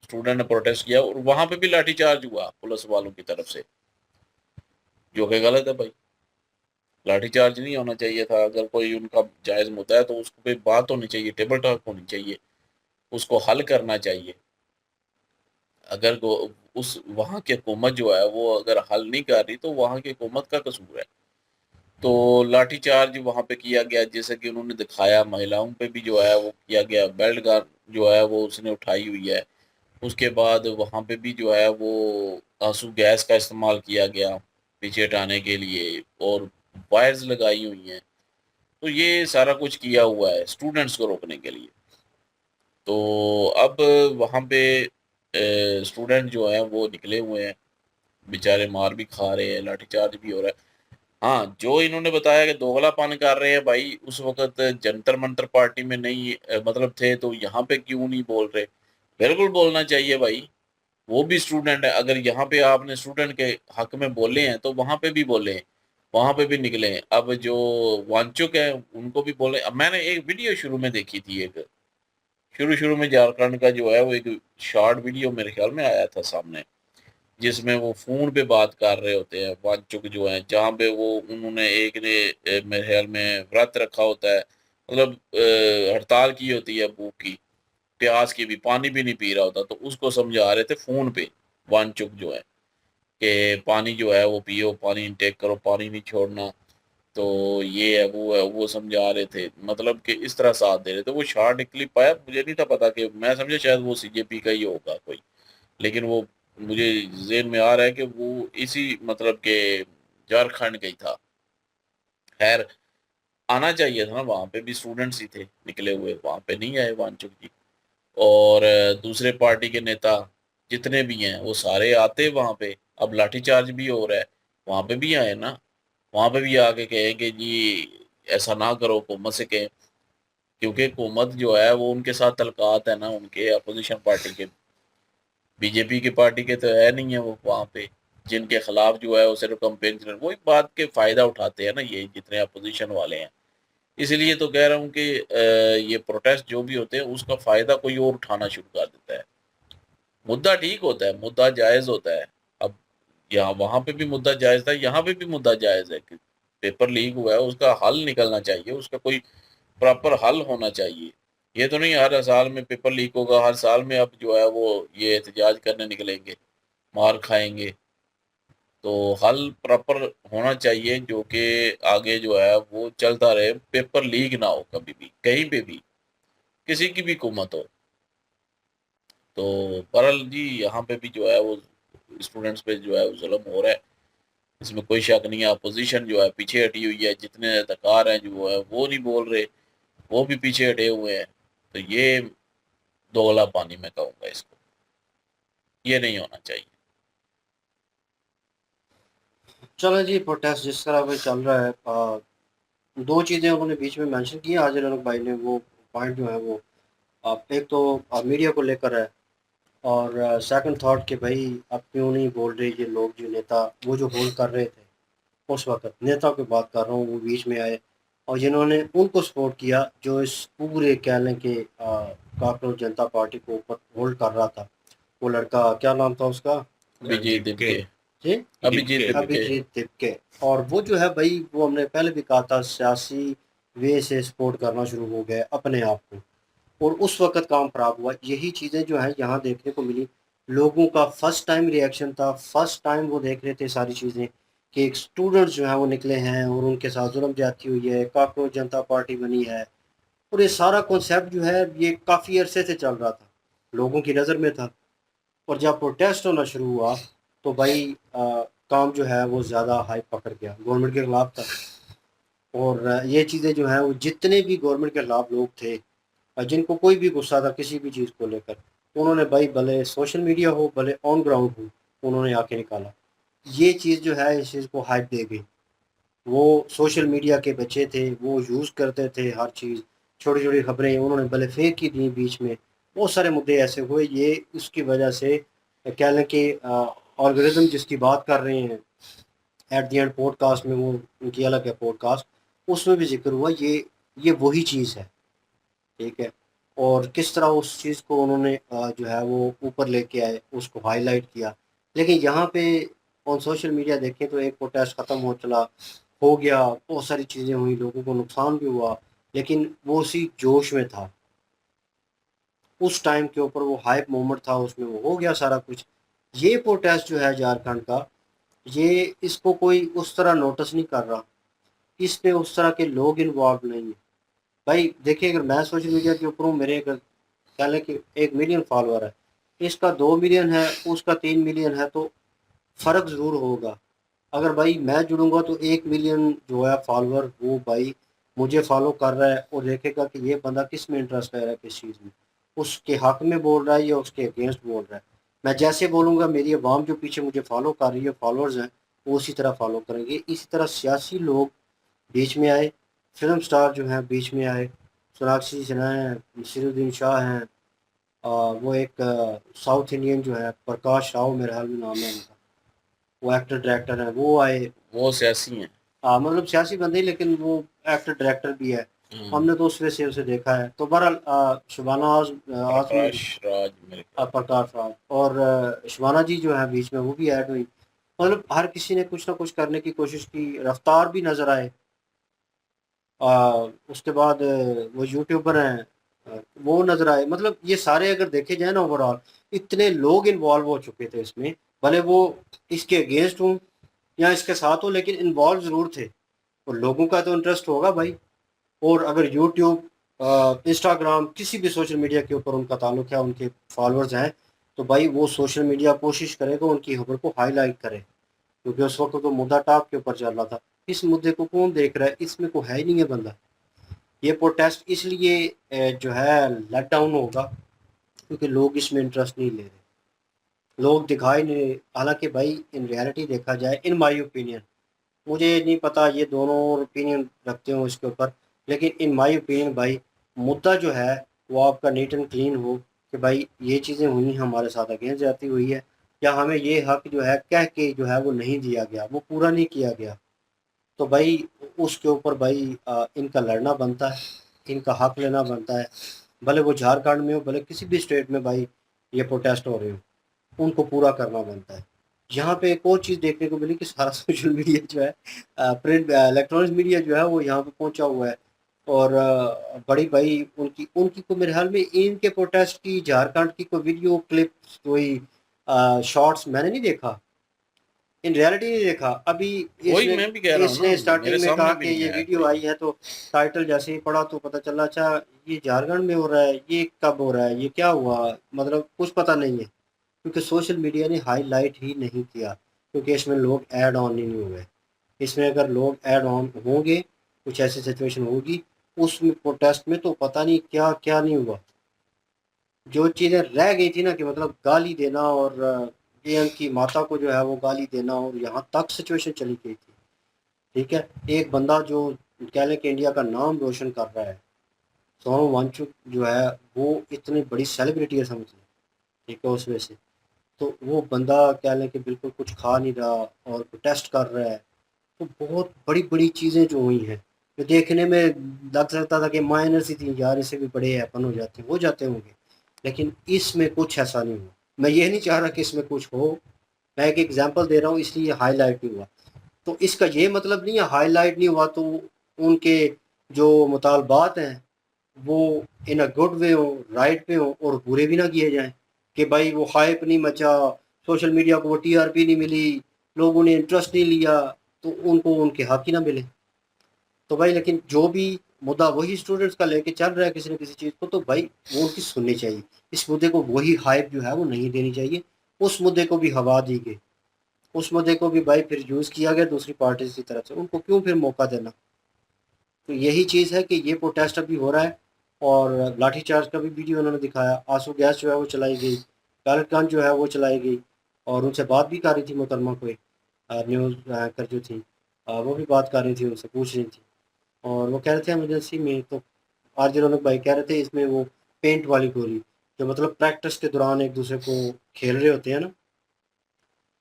स्टूडेंट ने प्रोटेस्ट किया और वहाँ पे भी लाठीचार्ज हुआ पुलिस वालों की तरफ से, जो कि गलत है भाई। लाठीचार्ज नहीं होना चाहिए था। अगर कोई उनका जायज़ मुद्दा है तो उसको कोई बात होनी चाहिए, टेबल टॉक होनी चाहिए, उसको हल करना चाहिए। अगर उस वहाँ की हुकूमत जो है वो अगर हल नहीं कर रही तो वहाँ की हुकूमत का कसूर है। तो लाठीचार्ज वहाँ पे किया गया, जैसे कि उन्होंने दिखाया, महिलाओं पे भी जो है वो किया गया, बेल्ट गन जो है वो उसने उठाई हुई है। उसके बाद वहाँ पे भी जो है वो आंसू गैस का इस्तेमाल किया गया पीछे हटाने के लिए, और वायर्स लगाई हुई हैं। तो ये सारा कुछ किया हुआ है स्टूडेंट्स को रोकने के लिए। तो अब वहाँ पे स्टूडेंट जो हैं वो निकले हुए हैं, बेचारे मार भी खा रहे हैं, लाठीचार्ज भी हो रहा है। हाँ, जो इन्होंने बताया कि दोगलापन कर रहे हैं भाई, उस वक़्त जंतर मंतर पार्टी में नहीं मतलब थे, तो यहाँ पे क्यों नहीं बोल रहे? बिल्कुल बोलना चाहिए भाई, वो भी स्टूडेंट है। अगर यहाँ पे आपने स्टूडेंट के हक में बोले हैं तो वहाँ पे भी बोलें, वहाँ पे भी निकलें। अब जो वांचुक हैं उनको भी बोलें। अब मैंने एक वीडियो शुरू में देखी थी, एक शुरू में झारखंड का जो है वो एक शॉर्ट वीडियो मेरे ख्याल में आया था सामने, जिसमें वो फ़ोन पे बात कर रहे होते हैं वांचुक जो हैं, जहाँ पे वो उन्होंने एक ने मेरे ख्याल में व्रत रखा होता है, मतलब हड़ताल की होती है भूख की, प्यास की भी, पानी भी नहीं पी रहा होता, तो उसको समझा रहे थे फ़ोन पे वांगचुक जो है कि पानी जो है वो पियो, पानी इनटेक करो, पानी नहीं छोड़ना, तो ये है, वो समझा रहे थे, मतलब कि इस तरह साथ दे रहे थे। वो शॉर्ट क्लिप आया, मुझे नहीं था पता, कि मैं समझा शायद वो सीजेपी का ही होगा कोई, लेकिन वो मुझे ज़हन में आ रहा है कि वो इसी मतलब के झारखंड का ही था। खैर, आना चाहिए था ना, वहाँ पे भी स्टूडेंट्स ही थे निकले हुए, वहाँ पे नहीं आए वांचुक जी। और दूसरे पार्टी के नेता जितने भी हैं वो सारे आते वहाँ पे। अब लाठीचार्ज भी हो रहा है, वहाँ पे भी आए ना, वहाँ पे भी आके कहे कि जी ऐसा ना करो, हुकूमत से कहें, क्योंकि हुकूमत जो है वो उनके साथ तल्कात है ना, उनके अपोजिशन पार्टी के, बीजेपी की पार्टी के तो है नहीं है वो वहाँ पे, जिनके खिलाफ जो है वो सिर्फ कंपेन कर, वही बात के फायदा उठाते हैं ना ये जितने अपोजिशन वाले हैं। इसलिए तो कह रहा हूँ कि ये प्रोटेस्ट जो भी होते हैं उसका फायदा कोई और उठाना शुरू कर देता है। मुद्दा ठीक होता है, मुद्दा जायज होता है। अब यहाँ वहां पे भी मुद्दा जायज था, यहाँ पे भी मुद्दा जायज है कि पेपर लीक हुआ है, उसका हल निकलना चाहिए, उसका कोई प्रॉपर हल होना चाहिए। ये तो नहीं हर साल में पेपर लीक होगा, हर साल में अब जो है वो ये एहतजाज करने निकलेंगे, मार खाएंगे। तो हल प्रॉपर होना चाहिए जो कि आगे जो है वो चलता रहे, पेपर लीक ना हो कभी भी, कहीं पे भी, किसी की भी हुकूमत हो। तो बहरहाल जी यहाँ पे भी जो है वो स्टूडेंट्स पे जो है वो जुल्म हो रहा है, इसमें कोई शक नहीं है। अपोजिशन जो है पीछे हटी हुई है, जितने अहलकार हैं जो है वो नहीं बोल रहे, वो भी पीछे हटे हुए हैं। तो ये दोगला पानी में कहूँगा इसको, ये नहीं होना चाहिए। चलो जी, प्रोटेस्ट जिस तरह पे चल रहा है, दो चीज़ें उन्होंने बीच में मेंशन की हाजिर अनक भाई ने, वो पॉइंट जो है वो एक तो मीडिया को लेकर है, और सेकंड थॉट कि भाई अब क्यों नहीं बोल रहे ये लोग, जो नेता वो जो होल्ड कर रहे थे उस वक्त, नेता की बात कर रहा हूँ, वो बीच में आए और जिन्होंने उनको सपोर्ट किया जो इस पूरे कह लें कि कॉकरोच जनता पार्टी को ऊपर होल्ड कर रहा था। वो लड़का क्या नाम था उसका? अभिजीत दिपके, जी, अभिजीत दिपके। और वो जो है भाई, वो हमने पहले भी कहा था, सियासी वे से सपोर्ट करना शुरू हो गए अपने आप को, और उस वक्त काम खराब हुआ। यही चीज़ें जो है यहाँ देखने को मिली। लोगों का फर्स्ट टाइम रिएक्शन था, फर्स्ट टाइम वो देख रहे थे सारी चीज़ें कि एक स्टूडेंट्स जो हैं वो निकले हैं और उनके साथ जुल्म ज्यादती हुई है, कॉकरोच जनता पार्टी बनी है। और ये सारा कॉन्सेप्ट जो है ये काफ़ी अरसे से चल रहा था, लोगों की नज़र में था। और जब प्रोटेस्ट होना शुरू हुआ तो भाई काम जो है वो ज़्यादा हाई पकड़ गया, गवर्नमेंट के ख़िलाफ़ था। और ये चीज़ें जो हैं वो जितने भी गवर्नमेंट के ख़िलाफ़ लोग थे, जिनको कोई भी गुस्सा था किसी भी चीज़ को लेकर, उन्होंने भाई भले सोशल मीडिया हो भले ऑन ग्राउंड हो, उन्होंने आके निकाला। ये चीज़ जो है इस चीज़ को हाइप दे गई। वो सोशल मीडिया के बच्चे थे, वो यूज़ करते थे हर चीज़, छोटी छोटी खबरें उन्होंने भले फेक ही दी बीच में। बहुत सारे मुद्दे ऐसे हुए, ये उसकी वजह से कह लें कि ऑलगोरिथम जिसकी बात कर रहे हैं एट द एंड पॉडकास्ट में, वो उनकी अलग है पॉडकास्ट, उसमें भी जिक्र हुआ ये वही चीज़ है, ठीक है। और किस तरह उस चीज़ को उन्होंने जो है वो ऊपर लेके आए, उसको हाईलाइट किया। लेकिन यहाँ पे ऑन सोशल मीडिया देखें तो एक प्रोटेस्ट ख़त्म हो गया, बहुत सारी चीज़ें हुई, लोगों को नुकसान भी हुआ, लेकिन वो उसी जोश में था, उस टाइम के ऊपर वो हाइप मोमेंट था, उसमें वो हो गया सारा कुछ। ये प्रोटेस्ट जो है झारखंड का, ये इसको कोई उस तरह नोटिस नहीं कर रहा, इस पे उस तरह के लोग इन्वॉल्व नहीं है। भाई देखिए, अगर मैं सोशल मीडिया के ऊपर हूँ, मेरे अगर कह लें कि 1 मिलियन फॉलोअर है, इसका 2 मिलियन है, उसका 3 मिलियन है, तो फ़र्क ज़रूर होगा। अगर भाई मैं जुड़ूंगा तो 1 मिलियन जो है फॉलोअर, वो भाई मुझे फॉलो कर रहा है और देखेगा कि ये बंदा किस में इंटरेस्ट ले रहा है, किस चीज़ में, उसके हक में बोल रहा है या उसके अगेंस्ट बोल रहा है। मैं जैसे बोलूँगा, मेरी आवाम जो पीछे मुझे फॉलो कर रही है, फॉलोअर्स हैं, वो उसी तरह फॉलो करेंगे। इसी तरह सियासी लोग बीच में आए, फिल्म स्टार जो हैं बीच में आए, सोनाक्षी सिन्हा हैं, नसीरुद्दीन शाह हैं, वो एक साउथ इंडियन जो है प्रकाश राव मेरे हाल में नाम है उनका, वो एक्टर डायरेक्टर हैं, वो आए। वो सियासी हैं, मतलब सियासी बंदे, लेकिन वो एक्टर डायरेक्टर भी है, हमने तो उस वजह से उसे देखा है। तो बहरहाल शबाना प्रकाश राज मेरे ख्याल। प्रकाश राज और शबाना जी जो है बीच में, वो भी ऐड हुई। मतलब हर किसी ने कुछ ना कुछ करने की कोशिश की, रफ्तार भी नज़र आए। उसके बाद वो यूट्यूबर हैं वो नजर आए। मतलब ये सारे अगर देखे जाए ना ओवरऑल, इतने लोग इन्वॉल्व हो चुके थे इसमें, भले वो इसके अगेंस्ट हो या इसके साथ हो, लेकिन इन्वॉल्व जरूर थे। और लोगों का तो इंटरेस्ट होगा भाई। और अगर यूट्यूब, इंस्टाग्राम, किसी भी सोशल मीडिया के ऊपर उनका ताल्लुक है, उनके फॉलोअर्स हैं, तो भाई वो सोशल मीडिया कोशिश करेगा उनकी खबर को हाईलाइट करे, क्योंकि उस वक्त तो मुद्दा टॉप के ऊपर चल रहा था। इस मुद्दे को कौन देख रहा है? इसमें कोई है ही नहीं है बंदा। ये प्रोटेस्ट इसलिए जो है लेट डाउन होगा क्योंकि लोग इसमें इंटरेस्ट नहीं ले रहे, लोग दिखाई नहीं रहे। हालांकि भाई इन रियलिटी देखा जाए, इन माय ओपिनियन, मुझे नहीं पता ये दोनों ओपिनियन रखते हो इसके ऊपर, लेकिन इन माय ओपिनियन भाई मुद्दा जो है वो आपका नीट एंड क्लीन हो कि भाई ये चीज़ें हुई हमारे साथ अगेंस्ट जाती हुई है, या हमें ये हक जो है कह के जो है वो नहीं दिया गया, वो पूरा नहीं किया गया, तो भाई उसके ऊपर भाई इनका लड़ना बनता है, इनका हक लेना बनता है। भले वो झारखंड में हो, भले किसी भी स्टेट में भाई ये प्रोटेस्ट हो रहे हो, उनको पूरा करना बनता है। यहाँ पे एक और चीज़ देखने को मिली कि सारा सोशल मीडिया जो है, प्रिंट इलेक्ट्रॉनिक मीडिया जो है वो यहाँ पे पहुँचा हुआ है। और बड़ी भाई उनकी उनकी को मेरे ख्याल में इनके प्रोटेस्ट की झारखंड की कोई वीडियो क्लिप, कोई शॉर्ट्स मैंने नहीं देखा, इन रियलिटी नहीं देखा। अभी वही मैं भी कह रहा हूँ इसने ना, स्टार्टिंग मेरे में कहा सामने भी कि नहीं ये आया वीडियो कोई। आई है, तो टाइटल जैसे ही पढ़ा तो पता चला अच्छा ये झारखंड में हो रहा है, ये कब हो रहा है, ये क्या हुआ, मतलब कुछ पता नहीं है, क्योंकि सोशल मीडिया ने हाईलाइट ही नहीं किया, क्योंकि इसमें लोग ऐड ऑन ही नहीं हुए। इसमें अगर लोग ऐड ऑन होंगे, कुछ ऐसी सिचुएशन होगी उसमें प्रोटेस्ट में, तो पता नहीं क्या क्या नहीं हुआ। जो चीज़ें रह गई थी ना, कि मतलब गाली देना और पीएम की माता को जो है वो गाली देना, और यहाँ तक सिचुएशन चली गई थी। ठीक है, एक बंदा जो कह लें कि इंडिया का नाम रोशन कर रहा है, सोनम वांगचुक जो है वो इतनी बड़ी सेलिब्रिटी है समझ लें, ठीक है, उस वजह से तो वो बंदा कह लें कि बिल्कुल कुछ खा नहीं रहा और प्रोटेस्ट कर रहा है। तो बहुत बड़ी बड़ी चीज़ें जो हुई हैं, जो देखने में लग सकता था कि माइनर सी थी, यार इससे भी बड़े हैपन हो जाते होंगे, लेकिन इसमें कुछ ऐसा नहीं हुआ। मैं ये नहीं चाह रहा कि इसमें कुछ हो, मैं एक एग्जांपल दे रहा हूँ, इसलिए हाईलाइट नहीं हुआ। तो इसका ये मतलब नहीं है हाईलाइट नहीं हुआ तो उनके जो मुतालबात हैं वो इन अ गुड वे हो, राइट पे हो, और बुरे भी ना किए जाएं कि भाई वो हाइप नहीं मचा, सोशल मीडिया को वो टीआरपी नहीं मिली, लोगों ने इंटरेस्ट नहीं लिया, तो उनको उनके हक ही ना मिले। तो भाई लेकिन जो भी मुद्दा वही स्टूडेंट्स का लेके चल रहा है किसी न किसी चीज़ को, तो भाई वो उनकी सुननी चाहिए। इस मुद्दे को वही हाइप जो है वो नहीं देनी चाहिए, उस मुद्दे को भी हवा दी गई, उस मुद्दे को भी भाई फिर यूज़ किया गया दूसरी पार्टी की तरफ से, उनको क्यों फिर मौका देना। तो यही चीज़ है कि ये प्रोटेस्ट अभी हो रहा है, और लाठीचार्ज का भी वीडियो उन्होंने दिखाया, आंसू गैस जो है वो चलाई गई, पैलेट गन जो है वो चलाई गई, और उनसे बात भी कर रही थी मोहतरमा कोई न्यूज़ एंकर जो थी, वो भी बात कर रही थी, उनसे पूछ रही थी, और वो कह रहे थे इमरजेंसी में। तो आरजे रौनक भाई कह रहे थे इसमें वो पेंट वाली गोली, जो मतलब प्रैक्टिस के दौरान एक दूसरे को खेल रहे होते हैं ना,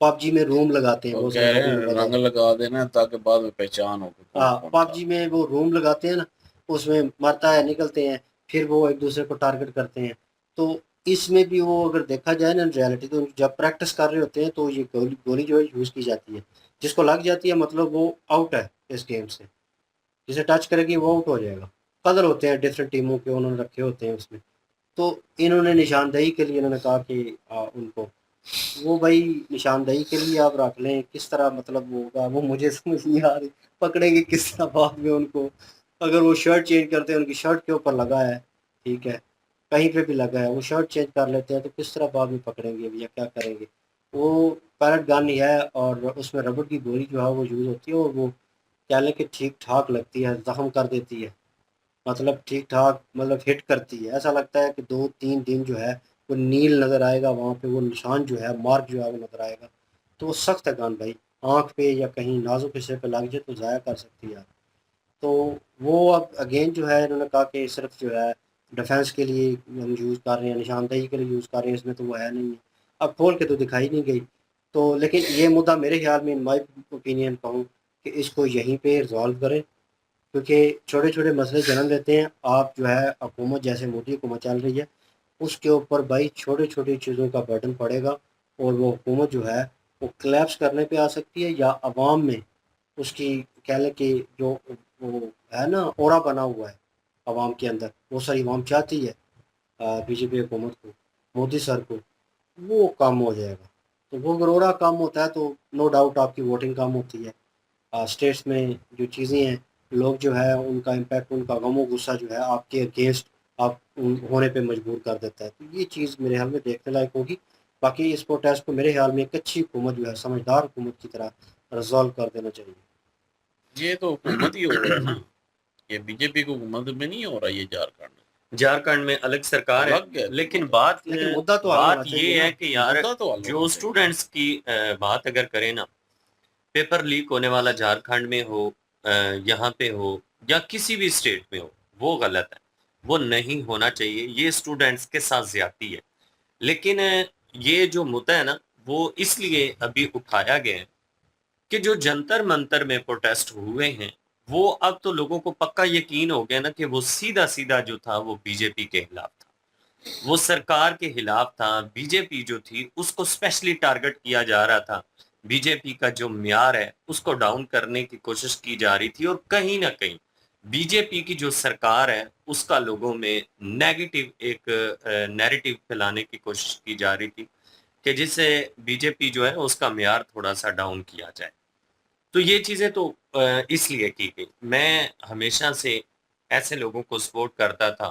पबजी में रूम लगाते हैं, वो बहुत कह सारे रहे लोगों हैं को पता रंग है। लगा देना ताकि बाद में पहचान हो कि कौन हाँ, कौन था। पबजी में वो रूम लगाते हैं ना, उसमें मरता है, निकलते हैं, फिर वो एक दूसरे को टारगेट करते हैं। तो इसमें भी वो अगर देखा जाए ना रियलिटी, तो जब प्रैक्टिस कर रहे होते हैं तो ये गोली गोली जो है यूज़ की जाती है, जिसको लग जाती है मतलब वो आउट है इस गेम से, जिसे टच करेगी वो आउट हो जाएगा। कलर होते हैं डिफरेंट टीमों के उन्होंने रखे होते हैं उसमें, तो इन्होंने निशानदेही के लिए इन्होंने कहा कि उनको वो भाई निशानदेही के लिए आप रख लें, किस तरह मतलब वो होगा वो मुझे समझ नहीं आ रही, पकड़ेंगे किस तरह बाद में उनको। अगर वो शर्ट चेंज करते हैं, उनकी शर्ट के ऊपर लगा है, ठीक है, कहीं पे भी लगा है, वो शर्ट चेंज कर लेते हैं, तो किस तरह बाद में पकड़ेंगे भैया, क्या करेंगे। वो पैलेट गन ही है, और उसमें रबड़ की गोली जो है वो यूज़ होती है, और वो क्या लें कि ठीक ठाक लगती है, जख्म कर देती है, मतलब ठीक ठाक मतलब हिट करती है। ऐसा लगता है कि 2-3 दिन जो है वो नील नज़र आएगा वहाँ पे, वो निशान जो है, मार्क जो है वो नज़र आएगा। तो वो सख्त है गन भाई, आँख पे या कहीं नाजुक हिस्से पे लग जाए तो ज़ाया कर सकती है। तो वो अब अगेन जो है इन्होंने कहा कि सिर्फ जो है डिफेंस के लिए हम यूज़ कर रहे हैं, निशानदेही के लिए यूज़ कर रहे हैं, इसमें तो वो है नहीं है। अब खोल के तो दिखाई नहीं गई। तो लेकिन ये मुद्दा मेरे ख्याल में, इन माई ओपिनियन कहूँ, कि इसको यहीं पे रिजॉल्व करें, क्योंकि छोटे छोटे मसले जन्म लेते हैं। आप जो है हुकूमत जैसे मोदी हुकूमत चल रही है, उसके ऊपर भाई छोटी छोटी चीज़ों का बर्डन पड़ेगा, और वो हुकूमत जो है वो क्लैप्स करने पे आ सकती है, या आवाम में उसकी कह लें कि जो वो है ना ओरा बना हुआ है, आवाम के अंदर, वो सारी आवाम चाहती है बीजेपी हुकूमत को, मोदी सर को, वो कम हो जाएगा। तो वो अगर और कम होता है तो नो डाउट आपकी वोटिंग कम होती है। स्टेट्स में जो चीज़ें हैं, लोग जो है उनका इम्पैक्ट, उनका गम और गुस्सा जो है आपके अगेंस्ट आप होने पे मजबूर कर देता है। तो ये चीज़ मेरे ख्याल में देखने लायक होगी। बाकी इस प्रोटेस्ट को मेरे ख्याल में एक अच्छी हुकूमत जो है, समझदार हुकूमत की तरह रिजॉल्व कर देना चाहिए। ये तो हुकूमत ही हो रहा है ना, ये बीजेपी की हुकूमत में नहीं हो रहा ये झारखंड में अलग सरकार अलग है, है। लेकिन बात मुद्दा तो हल होना बात चाहिए ये ना। है कि यार मुद्दा तो हल होना जो चाहिए। स्टूडेंट्स की बात अगर करें ना, पेपर लीक होने वाला झारखंड में हो, यहाँ पे हो या किसी भी स्टेट में हो, वो गलत है, वो नहीं होना चाहिए। ये स्टूडेंट्स के साथ ज्यादती है। लेकिन ये जो मुद्दा है ना, वो इसलिए अभी उठाया गया है कि जो जंतर मंतर में प्रोटेस्ट हुए हैं, वो अब तो लोगों को पक्का यकीन हो गया ना कि वो सीधा सीधा जो था वो बीजेपी के खिलाफ था, वो सरकार के खिलाफ था। बीजेपी जो थी उसको स्पेशली टारगेट किया जा रहा था, बीजेपी का जो म्यार है उसको डाउन करने की कोशिश की जा रही थी, और कहीं ना कहीं बीजेपी की जो सरकार है उसका लोगों में नेगेटिव एक नैरेटिव फैलाने की कोशिश की जा रही थी कि जिससे बीजेपी जो है उसका म्यार थोड़ा सा डाउन किया जाए। तो ये चीजें तो इसलिए की गई। मैं हमेशा से ऐसे लोगों को सपोर्ट करता था,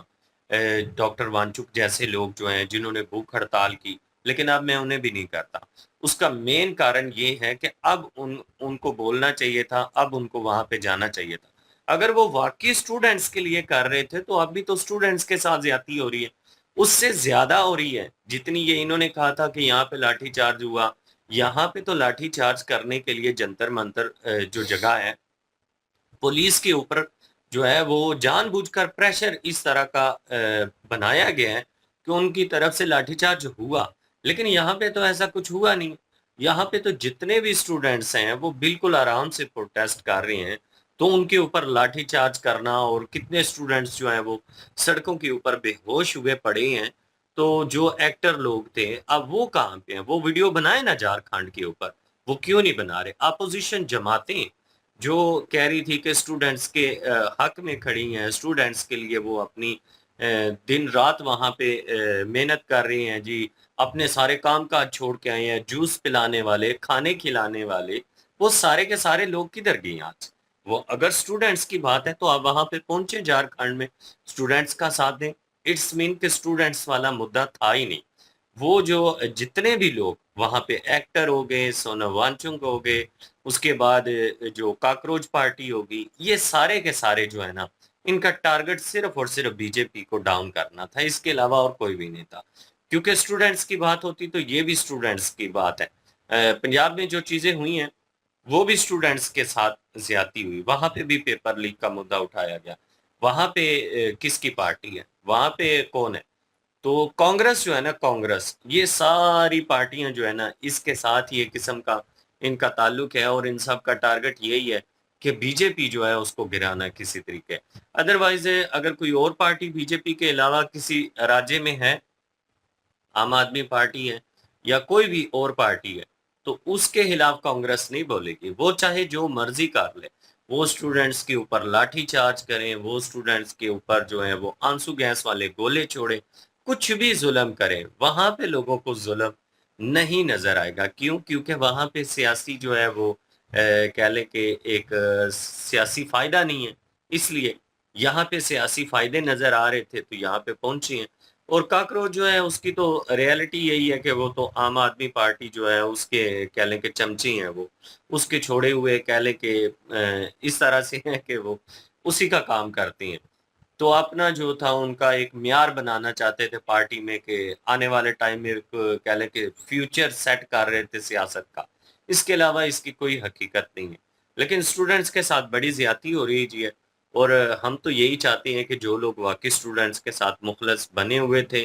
डॉक्टर वांचुक जैसे लोग जो हैं जिन्होंने भूख हड़ताल की, लेकिन अब मैं उन्हें भी नहीं करता। उसका मेन कारण ये है कि अब उनको बोलना चाहिए था, अब उनको वहां पे जाना चाहिए था। अगर वो वाकई स्टूडेंट्स के लिए कर रहे थे तो अब भी तो स्टूडेंट्स के साथ ज्यादती हो रही है, उससे ज्यादा हो रही है। जितनी ये इन्होंने कहा था कि यहाँ पे लाठीचार्ज हुआ, यहाँ पे तो लाठीचार्ज करने के लिए जंतर मंतर जो जगह है, पुलिस के ऊपर जो है वो जानबूझकर प्रेशर इस तरह का बनाया गया है कि उनकी तरफ से लाठीचार्ज हुआ। लेकिन यहाँ पे तो ऐसा कुछ हुआ नहीं। यहाँ पे तो जितने भी स्टूडेंट्स हैं वो बिल्कुल आराम से प्रोटेस्ट कर रहे हैं, तो उनके ऊपर लाठीचार्ज करना, और कितने स्टूडेंट्स जो हैं वो सड़कों के ऊपर बेहोश हुए पड़े हैं। तो जो एक्टर लोग थे अब वो कहाँ पे हैं? वो वीडियो बनाए ना झारखंड के ऊपर, वो क्यों नहीं बना रहे? अपोजिशन जमातें जो कह रही थी कि स्टूडेंट्स के हक में खड़ी हैं, स्टूडेंट्स के लिए वो अपनी दिन रात वहां पे मेहनत कर रही हैं जी, अपने सारे काम काज छोड़ के आए हैं, जूस पिलाने वाले, खाने खिलाने वाले, वो सारे के सारे लोग किधर गए आज? वो अगर स्टूडेंट्स की बात है तो आप वहां पे पहुंचे झारखंड में, स्टूडेंट्स का साथ दें। इट्स मीन कि स्टूडेंट्स वाला मुद्दा था ही नहीं। वो जो जितने भी लोग वहां पे एक्टर हो गए, सोनम वांगचुक हो गए, उसके बाद जो कॉकरोच पार्टी होगी, ये सारे के सारे जो है ना, इनका टारगेट सिर्फ और सिर्फ बीजेपी को डाउन करना था, इसके अलावा और कोई भी नहीं था। क्योंकि स्टूडेंट्स की बात होती तो ये भी स्टूडेंट्स की बात है। पंजाब में जो चीजें हुई हैं वो भी स्टूडेंट्स के साथ ज्यादती हुई, वहां पे भी पेपर लीक का मुद्दा उठाया गया। वहां पे किसकी पार्टी है, वहां पे कौन है? तो कांग्रेस जो है ना, कांग्रेस, ये सारी पार्टियां जो है ना, इसके साथ ही एक किस्म का इनका ताल्लुक है, और इन सब का टारगेट यही है कि बीजेपी जो है उसको गिराना किसी तरीके। अदरवाइज अगर कोई और पार्टी बीजेपी के अलावा किसी राज्य में है, आम आदमी पार्टी है या कोई भी और पार्टी है, तो उसके खिलाफ कांग्रेस नहीं बोलेगी। वो चाहे जो मर्जी कर ले, वो स्टूडेंट्स के ऊपर लाठी चार्ज करें, वो स्टूडेंट्स के ऊपर जो है वो आंसू गैस वाले गोले छोड़े, कुछ भी जुल्म करें, वहां पे लोगों को जुल्म नहीं नजर आएगा। क्यों? क्योंकि वहां पे सियासी जो है वो कह लें कि एक सियासी फायदा नहीं है, इसलिए यहाँ पे सियासी फायदे नजर आ रहे थे तो यहाँ पे पहुंचे हैं। और काकरोच जो है उसकी तो रियलिटी यही है कि वो तो आम आदमी पार्टी जो है उसके कह लें कि चमचे हैं, वो उसके छोड़े हुए कह लें कि इस तरह से हैं कि वो उसी का काम करती हैं। तो अपना जो था उनका एक म्यार बनाना चाहते थे पार्टी में कि आने वाले टाइम में कह लें कि फ्यूचर सेट कर रहे थे सियासत का। इसके अलावा इसकी कोई हकीकत नहीं है। लेकिन स्टूडेंट्स के साथ बड़ी ज्यादती हो रही जी है, और हम तो यही चाहते हैं कि जो लोग वाकई स्टूडेंट्स के साथ मुखलस बने हुए थे,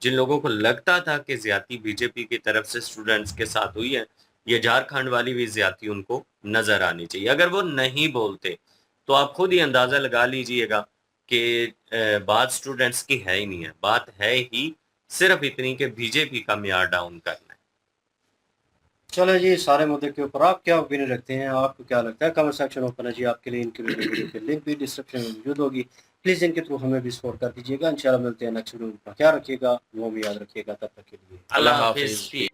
जिन लोगों को लगता था कि ज्यादती बीजेपी की तरफ से स्टूडेंट्स के साथ हुई है, ये झारखंड वाली भी ज्यादती उनको नजर आनी चाहिए। अगर वो नहीं बोलते तो आप खुद ही अंदाजा लगा लीजिएगा कि बात स्टूडेंट्स की है ही नहीं है, बात है ही सिर्फ इतनी कि बीजेपी का म्यार डाउन करना है। चलो जी, सारे मुद्दे के ऊपर आप क्या ओपिनियन रखते हैं, आपको क्या लगता है? कमेंट सेक्शन ओपन है जी आपके लिए। इनके वीडियो की लिंक भी डिस्क्रिप्शन में मौजूद होगी, प्लीज़ इनके थ्रू हमें भी सपोर्ट कर दीजिएगा। इंशाल्लाह मिलते हैं नेक्स्ट वीडियो में। क्या रखिएगा वो भी याद रखिएगा, तब तक के लिए अल्लाह हाफिज।